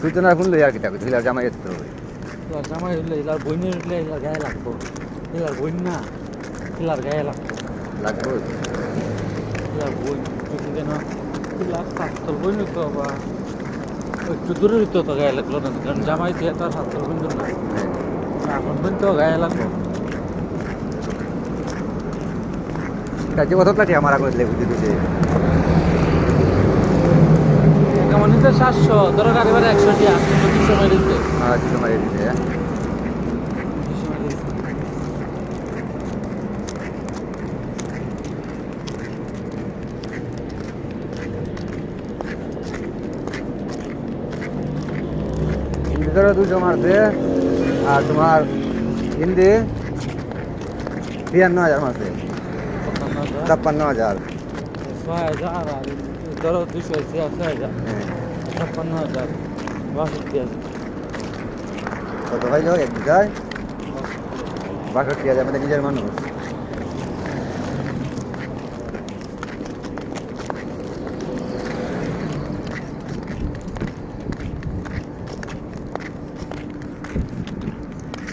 সূচনা শুনলো আর কি থাকবে হিলার জামাই যেতে হবে হিলার জামাই হইলে হিলার বইনের হইলে হিলার গায়ে লাগতো হিলার বইন না হিলার গায়ে লাগতো লাগবে হিলার বই যদি কেন হিলার স্বাস্থ্যর বই হইতো বা একটু দূরে হইতো তো গায়ে লাগলো না কারণ জামাই দিয়ে তো আর স্বাস্থ্যর বই না এখন বই তো গায়ে লাগলো কাজে কত লাঠি আমার আগে দিলে বুঝে দিতে কেমন নিচ্ছে 700 ধরো গাড়ি ভাড়া 100 টিয়া 200 মাইল দিতে দুটো মারিয়ে দিতে ধরো 200 মারছে আর তোমার হিন্দি 53,000 মারছে 56,000 6,000 আর ধরো 200 6,000 56,000 62,000 কত ভাইলো এক বিঘায় 62,000 আমাদের নিজের মানুষ